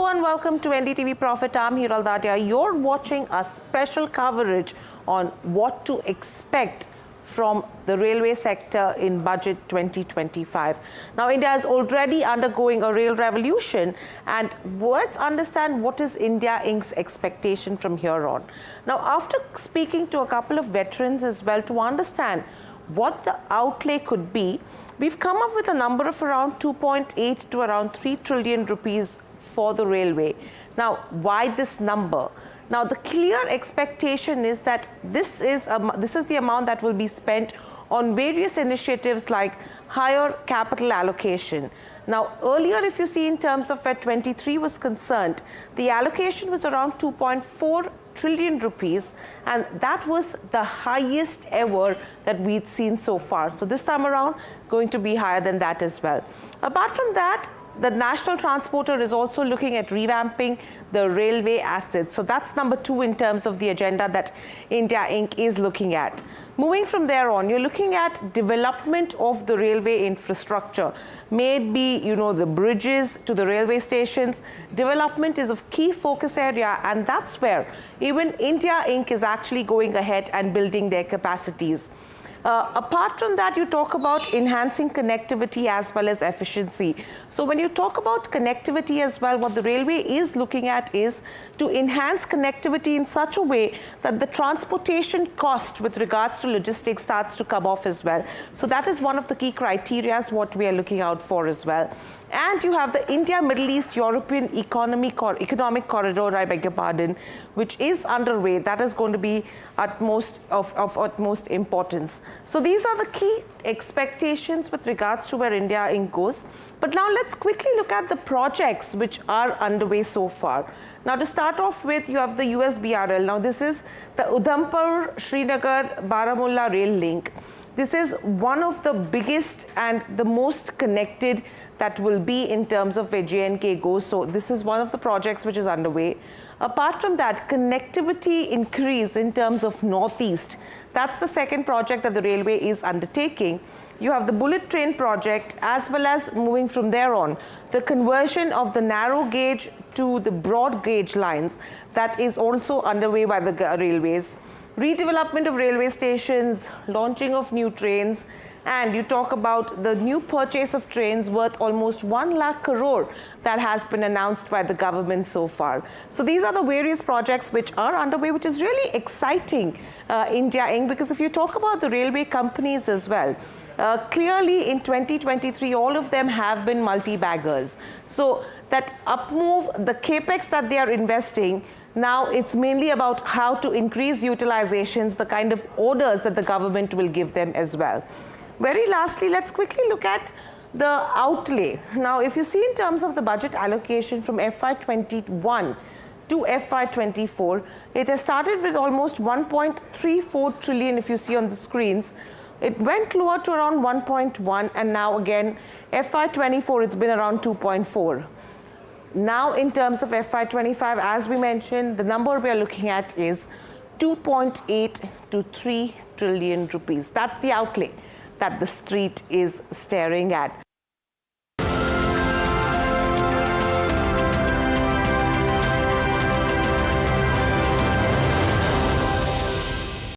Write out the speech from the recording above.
and welcome to NDTV Profit. I'm Hiral Dadia. You're watching a special coverage on what to expect from the railway sector in Budget 2025. Now, India is already undergoing a rail revolution, and let's understand what is India Inc.'s expectation from here on. Now, after speaking to a couple of veterans as well to understand what the outlay could be, we've come up with a number of around 2.8 to around 3 trillion rupees for the railway. Now, why this number? Now, the clear expectation is that this is the amount that will be spent on various initiatives like higher capital allocation. Now, earlier, if you see in terms of where 23 was concerned, the allocation was around 2.4 trillion rupees, and that was the highest ever that we'd seen so far. So this time around, going to be higher than that as well. Apart from that, the national transporter is also looking at revamping the railway assets. So that's number 2 in terms of the agenda that India Inc. is looking at. Moving from there on, you're looking at development of the railway infrastructure. May it be, the bridges to the railway stations. Development is a key focus area, and that's where even India Inc. is actually going ahead and building their capacities. Apart from that, you talk about enhancing connectivity as well as efficiency. So when you talk about connectivity as well, what the railway is looking at is to enhance connectivity in such a way that the transportation cost with regards to logistics starts to come off as well. So that is one of the key criteria what we are looking out for as well. And you have the India, Middle East, European economic corridor, I beg your pardon, which is underway. That is going to be of utmost importance. So these are the key expectations with regards to where India Inc. goes. But now let's quickly look at the projects which are underway so far. Now, to start off with, you have the USBRL. Now, this is the Udhampur, Srinagar, Baramulla rail link. This is one of the biggest and the most connected that will be in terms of where J&K goes. So this is one of the projects which is underway. Apart from that, connectivity increase in terms of Northeast. That's the second project that the railway is undertaking. You have the bullet train project, as well as moving from there on, the conversion of the narrow gauge to the broad gauge lines. That is also underway by the railways. Redevelopment of railway stations, launching of new trains, and you talk about the new purchase of trains worth almost 1 lakh crore that has been announced by the government so far. So these are the various projects which are underway, which is really exciting India Inc. Because if you talk about the railway companies as well, clearly in 2023, all of them have been multi-baggers. So that upmove, the capex that they are investing, now it's mainly about how to increase utilizations, the kind of orders that the government will give them as well. Very lastly, let's quickly look at the outlay. Now, if you see in terms of the budget allocation from FY21 to FY24, it has started with almost 1.34 trillion if you see on the screens. It went lower to around 1.1, and now again, FY24, it's been around 2.4. Now, in terms of FY25, as we mentioned, the number we are looking at is 2.8 to 3 trillion rupees. That's the outlay that the street is staring at.